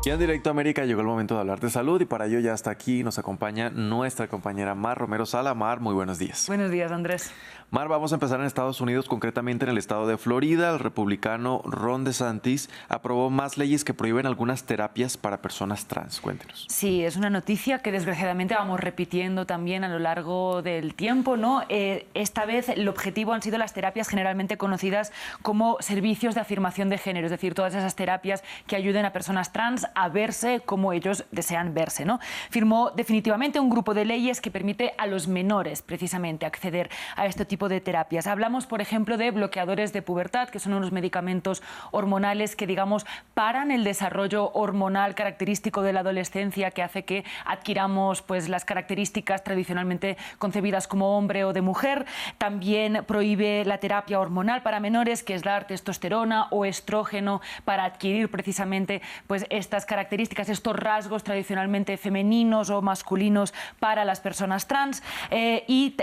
Y en Directo América llegó el momento de hablar de salud y para ello ya hasta aquí nos acompaña nuestra compañera Mar Romero Sala. Mar, muy buenos días. Buenos días, Andrés. Mar, vamos a empezar en Estados Unidos, concretamente en el estado de Florida. El republicano Ron DeSantis aprobó más leyes que prohíben algunas terapias para personas trans. Cuéntenos. Sí, es una noticia que desgraciadamente vamos repitiendo también a lo largo del tiempo, ¿no? Esta vez el objetivo han sido las terapias generalmente conocidas como servicios de afirmación de género, es decir, todas esas terapias que ayuden a personas trans a verse como ellos desean verse, ¿no? Firmó definitivamente un grupo de leyes que permite a los menores precisamente acceder a este tipo de terapias. Hablamos, por ejemplo, de bloqueadores de pubertad, que son unos medicamentos hormonales que, digamos, paran el desarrollo hormonal característico de la adolescencia, que hace que adquiramos pues las características tradicionalmente concebidas como hombre o de mujer. También prohíbe la terapia hormonal para menores, que es dar testosterona o estrógeno para adquirir precisamente pues estas características, estos rasgos tradicionalmente femeninos o masculinos para las personas trans.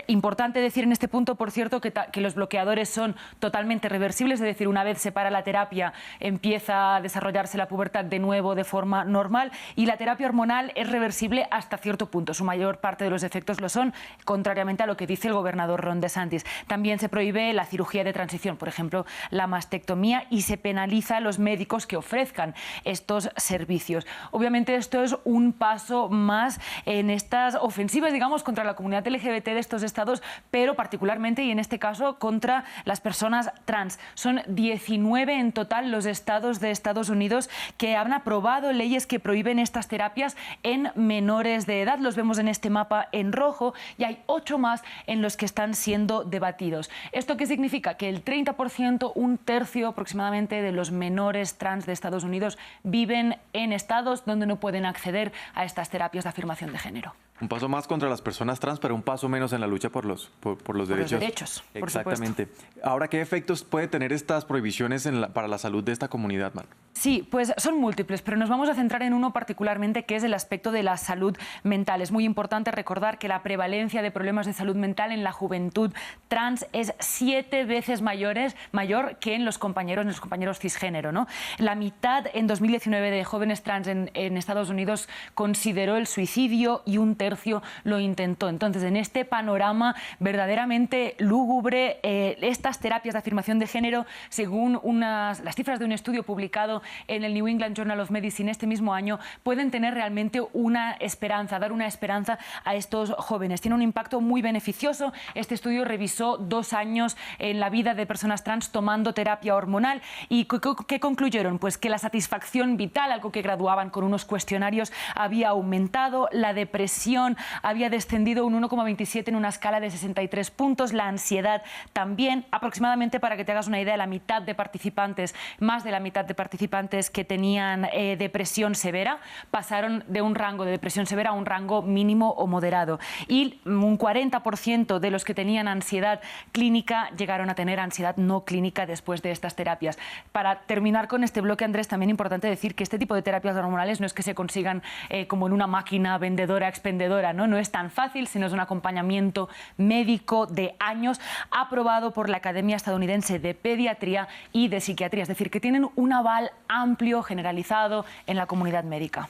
Importante decir en este punto, por cierto, que los bloqueadores son totalmente reversibles, es decir, una vez se para la terapia empieza a desarrollarse la pubertad de nuevo de forma normal, y la terapia hormonal es reversible hasta cierto punto. Su mayor parte de los efectos lo son, contrariamente a lo que dice el gobernador Ron DeSantis. También se prohíbe la cirugía de transición, por ejemplo, la mastectomía, y se penaliza a los médicos que ofrezcan estos servicios. Obviamente esto es un paso más en estas ofensivas, digamos, contra la comunidad LGBT de estos estados, pero particularmente y en este caso contra las personas trans. Son 19 en total los estados de Estados Unidos que han aprobado leyes que prohíben estas terapias en menores de edad. Los vemos en este mapa en rojo y hay 8 más en los que están siendo debatidos. ¿Esto qué significa? Que el 30%, un tercio aproximadamente de los menores trans de Estados Unidos viven en estados donde no pueden acceder a estas terapias de afirmación de género. Un paso más contra las personas trans, pero un paso menos en la lucha por los derechos. Por los derechos, por Exactamente. supuesto. Ahora, ¿qué efectos puede tener estas prohibiciones para la salud de esta comunidad, Mar? Sí, pues son múltiples, pero nos vamos a centrar en uno particularmente, que es el aspecto de la salud mental. Es muy importante recordar que la prevalencia de problemas de salud mental en la juventud trans es 7 veces mayor que en los compañeros cisgénero, ¿no? La mitad en 2019 de jóvenes trans en Estados Unidos consideró el suicidio y un tercio lo intentó. Entonces, en este panorama verdaderamente lúgubre, estas terapias de afirmación de género, según las cifras de un estudio publicado en el New England Journal of Medicine este mismo año, pueden tener realmente una esperanza, dar una esperanza a estos jóvenes. Tiene un impacto muy beneficioso. Este estudio revisó 2 años en la vida de personas trans tomando terapia hormonal y ¿qué concluyeron? Pues que la satisfacción vital, algo que graduaban con unos cuestionarios, había aumentado, la depresión había descendido un 1,27 en una escala de 63 puntos, la ansiedad también. Aproximadamente, para que te hagas una idea, más de la mitad de participantes que tenían depresión severa pasaron de un rango de depresión severa a un rango mínimo o moderado. Y un 40% de los que tenían ansiedad clínica llegaron a tener ansiedad no clínica después de estas terapias. Para terminar con este bloque, Andrés, también es importante decir que este tipo de terapias hormonales no es que se consigan como en una máquina vendedora, expendedora, no es tan fácil, sino es un acompañamiento médico de años aprobado por la Academia Estadounidense de Pediatría y de Psiquiatría, es decir, que tienen un aval amplio, generalizado en la comunidad médica.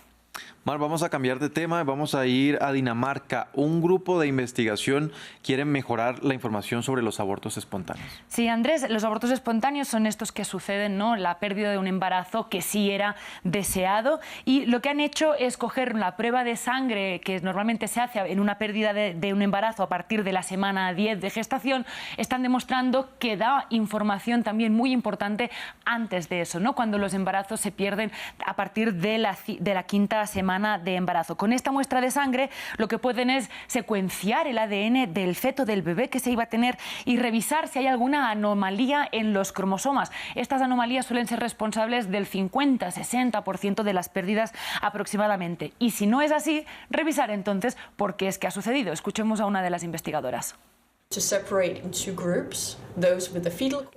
Mar, vamos a cambiar de tema, vamos a ir a Dinamarca. Un grupo de investigación quiere mejorar la información sobre los abortos espontáneos. Sí, Andrés, los abortos espontáneos son estos que suceden, ¿no? La pérdida de un embarazo que sí era deseado, y lo que han hecho es coger la prueba de sangre que normalmente se hace en una pérdida de un embarazo a partir de la semana 10 de gestación. Están demostrando que da información también muy importante antes de eso, ¿no? Cuando los embarazos se pierden a partir de la 5ª semana de embarazo. Con esta muestra de sangre lo que pueden es secuenciar el ADN del feto, del bebé que se iba a tener, y revisar si hay alguna anomalía en los cromosomas. Estas anomalías suelen ser responsables del 50-60% de las pérdidas aproximadamente. Y si no es así, revisar entonces por qué es que ha sucedido. Escuchemos a una de las investigadoras.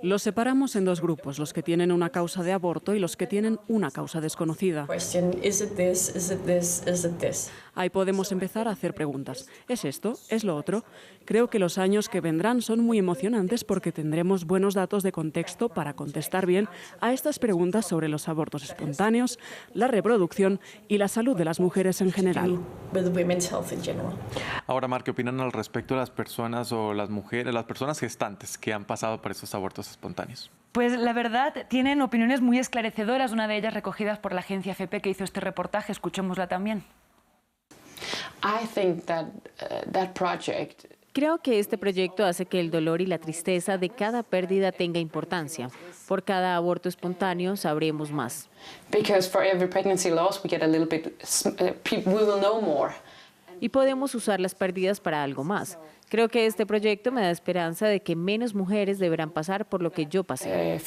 Los separamos en dos grupos, los que tienen una causa de aborto y los que tienen una causa desconocida. Ahí podemos empezar a hacer preguntas. ¿Es esto? ¿Es lo otro? Creo que los años que vendrán son muy emocionantes porque tendremos buenos datos de contexto para contestar bien a estas preguntas sobre los abortos espontáneos, la reproducción y la salud de las mujeres en general. Ahora, Mar, ¿qué opinan al respecto de las personas o las mujeres, las personas gestantes que han pasado por estos abortos espontáneos? Pues la verdad, tienen opiniones muy esclarecedoras, una de ellas recogidas por la agencia AFP que hizo este reportaje. Escuchémosla también. Creo que este proyecto hace que el dolor y la tristeza de cada pérdida tenga importancia. Por cada aborto espontáneo sabremos más. Y podemos usar las pérdidas para algo más. Creo que este proyecto me da esperanza de que menos mujeres deberán pasar por lo que yo pasé.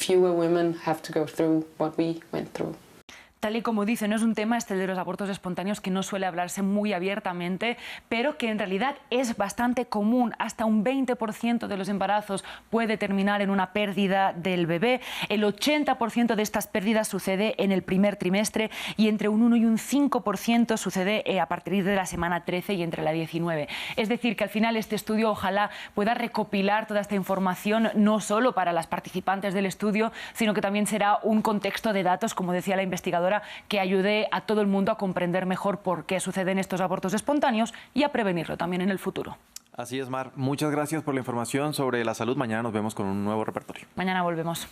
Tal y como dice, no es un tema este de los abortos espontáneos que no suele hablarse muy abiertamente, pero que en realidad es bastante común. Hasta un 20% de los embarazos puede terminar en una pérdida del bebé. El 80% de estas pérdidas sucede en el primer trimestre y entre un 1 y un 5% sucede a partir de la semana 13 y entre la 19. Es decir, que al final este estudio ojalá pueda recopilar toda esta información, no solo para las participantes del estudio, sino que también será un contexto de datos, como decía la investigadora, que ayude a todo el mundo a comprender mejor por qué suceden estos abortos espontáneos y a prevenirlo también en el futuro. Así es, Mar. Muchas gracias por la información sobre la salud. Mañana nos vemos con un nuevo repertorio. Mañana volvemos.